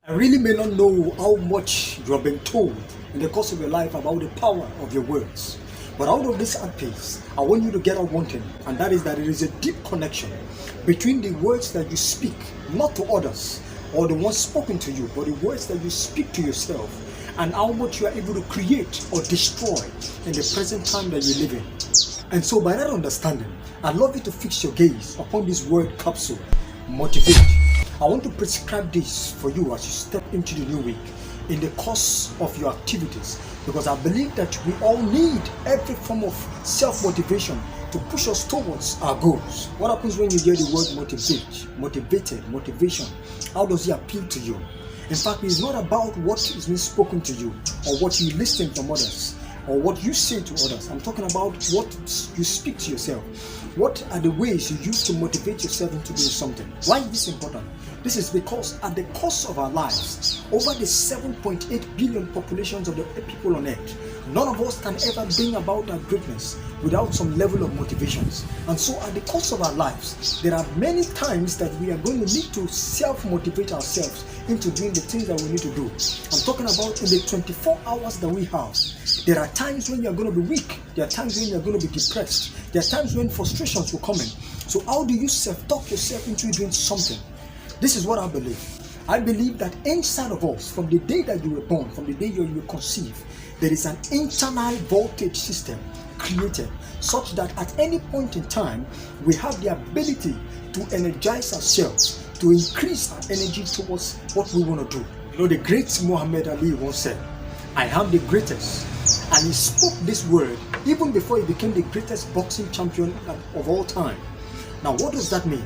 I really may not know how much you have been told in the course of your life about the power of your words. But out of this art piece, I want you to get out one thing, and that is that there is a deep connection between the words that you speak, not to others, or the ones spoken to you, but the words that you speak to yourself, and how much you are able to create or destroy in the present time that you live in. And so by that understanding, I'd love you to fix your gaze upon this word capsule, motivate. I want to prescribe this for you as you step into the new week in the course of your activities, because I believe that we all need every form of self-motivation to push us towards our goals. What happens when you hear the word motivation? How does it appeal to you? In fact, it's not about what is being spoken to you or what you listen from others or what you say to others. I'm talking about what you speak to yourself. What are the ways you use to motivate yourself into doing something? Why is this important? This is because at the course of our lives, over the 7.8 billion populations of the people on earth, none of us can ever bring about our greatness without some level of motivations. And so at the course of our lives, there are many times that we are going to need to self-motivate ourselves into doing the things that we need to do. I'm talking about in the 24 hours that we have. There are times when you're going to be weak. There are times when you're going to be depressed. There are times when frustrations will come in. So how do you self-talk yourself into doing something? This is what I believe. I believe that inside of us, from the day that you were born, from the day you were conceived, there is an internal voltage system created such that at any point in time, we have the ability to energize ourselves, to increase our energy towards what we want to do. You know, the great Mohammad Ali once said, "I am the greatest." And he spoke this word even before he became the greatest boxing champion of all time. Now, what does that mean?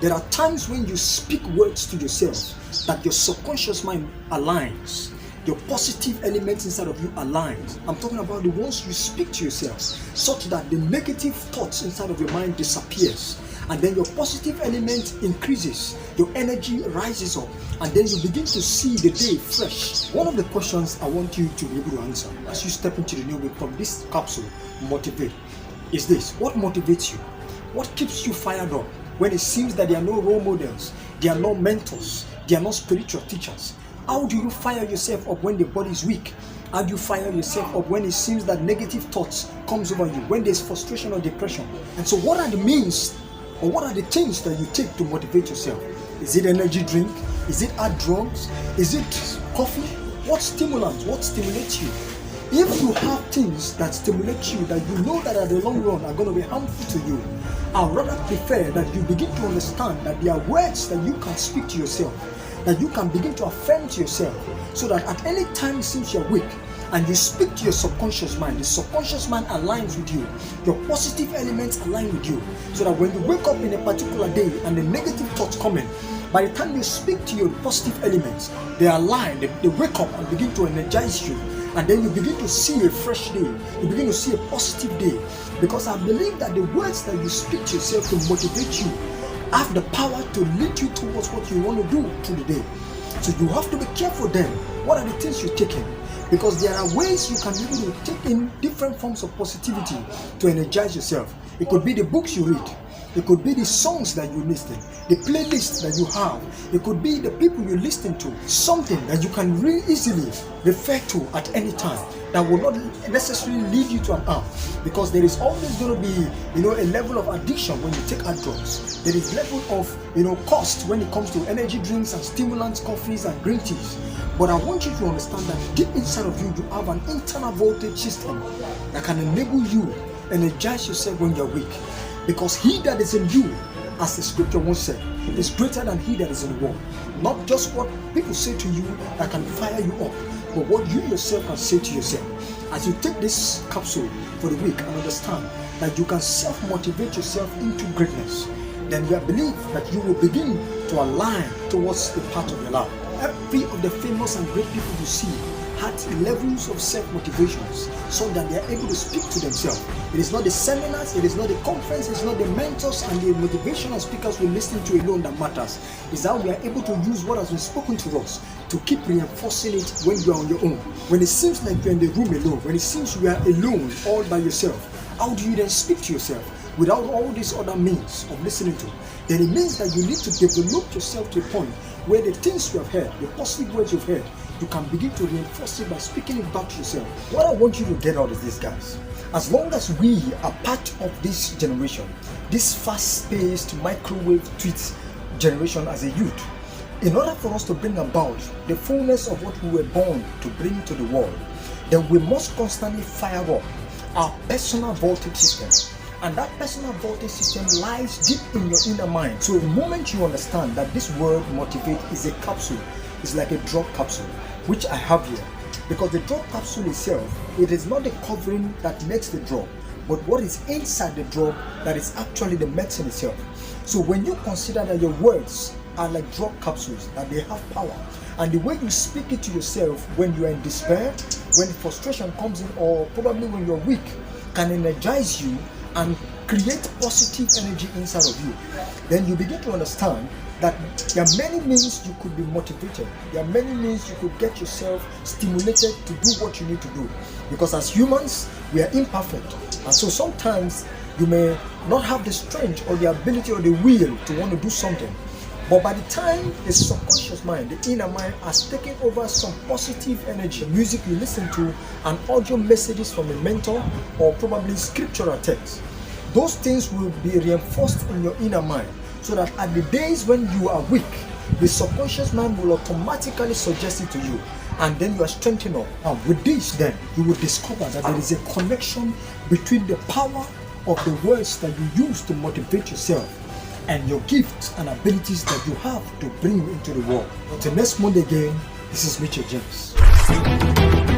There are times when you speak words to yourself that your subconscious mind aligns. Your positive elements inside of you aligns. I'm talking about the ones you speak to yourself, such that the negative thoughts inside of your mind disappears. And then your positive element increases, your energy rises up, and then you begin to see the day fresh. One of the questions I want you to be able to answer as you step into the new week from this capsule, motivate, is this: what motivates you? What keeps you fired up when it seems that there are no role models, there are no mentors, there are no spiritual teachers? How do you fire yourself up when the body is weak? How do you fire yourself up when it seems that negative thoughts comes over you, when there's frustration or depression? And so what are the means or what are the things that you take to motivate yourself? Is it energy drink? Is it hard drugs? Is it coffee? What stimulants? What stimulates you? If you have things that stimulate you that you know that at the long run are going to be harmful to you, I'd rather prefer that you begin to understand that there are words that you can speak to yourself, that you can begin to affirm to yourself, so that at any time it seems you're weak and you speak to your subconscious mind, the subconscious mind aligns with you, your positive elements align with you, so that when you wake up in a particular day and the negative thoughts come in, by the time you speak to your positive elements, they align, they wake up and begin to energize you. And then you begin to see a fresh day. You begin to see a positive day. Because I believe that the words that you speak to yourself to motivate you have the power to lead you towards what you want to do through the day. So you have to be careful then. What are the things you take in? Because there are ways you can be able to take in different forms of positivity to energize yourself. It could be the books you read. It could be the songs that you listen, the playlist that you have. It could be the people you listen to. Something that you can really easily refer to at any time that will not necessarily lead you to an harm. Because there is always going to be, a level of addiction when you take hard drugs. There is level of, cost when it comes to energy drinks and stimulants, coffees and green teas. But I want you to understand that deep inside of you, you have an internal voltage system that can enable you energize yourself when you're weak. Because he that is in you, as the scripture once said, is greater than he that is in the world. Not just what people say to you that can fire you up, but what you yourself can say to yourself. As you take this capsule for the week and understand that you can self-motivate yourself into greatness, then I believe that you will begin to align towards the path of your life. Every of the famous and great people you see had levels of self-motivations so that they are able to speak to themselves. It is not the seminars, it is not the conference, it is not the mentors and the motivational speakers we listen to alone that matters. It's how we are able to use what has been spoken to us to keep reinforcing it when you are on your own. When it seems like you're in the room alone, when it seems you are alone all by yourself, how do you then speak to yourself without all these other means of listening to? Then it means that you need to develop yourself to a point where the things you have heard, the positive words you've heard, you can begin to reinforce it by speaking it back to yourself. What I want you to get out is this, guys. As long as we are part of this generation, this fast-paced microwave tweet generation as a youth, in order for us to bring about the fullness of what we were born to bring to the world, then we must constantly fire up our personal voltage system. And that personal voltage system lies deep in your inner mind. So the moment you understand that this word motivate is a capsule, it's like a drug capsule, which I have here. Because the drug capsule itself, it is not the covering that makes the drug, but what is inside the drug that is actually the medicine itself. So when you consider that your words are like drug capsules, that they have power, and the way you speak it to yourself when you are in despair, when frustration comes in, or probably when you're weak, can energize you and create positive energy inside of you, then you begin to understand that there are many means you could be motivated. There are many means you could get yourself stimulated to do what you need to do. Because as humans, we are imperfect. And so sometimes you may not have the strength or the ability or the will to want to do something. But by the time the subconscious mind, the inner mind, has taken over some positive energy, music you listen to, and audio messages from a mentor, or probably scriptural text, those things will be reinforced in your inner mind, so that at the days when you are weak, the subconscious mind will automatically suggest it to you, and then you are strengthened up. And with this, then you will discover that there is a connection between the power of the words that you use to motivate yourself and your gifts and abilities that you have to bring into the world. Until next Monday again, this is Mitchell James.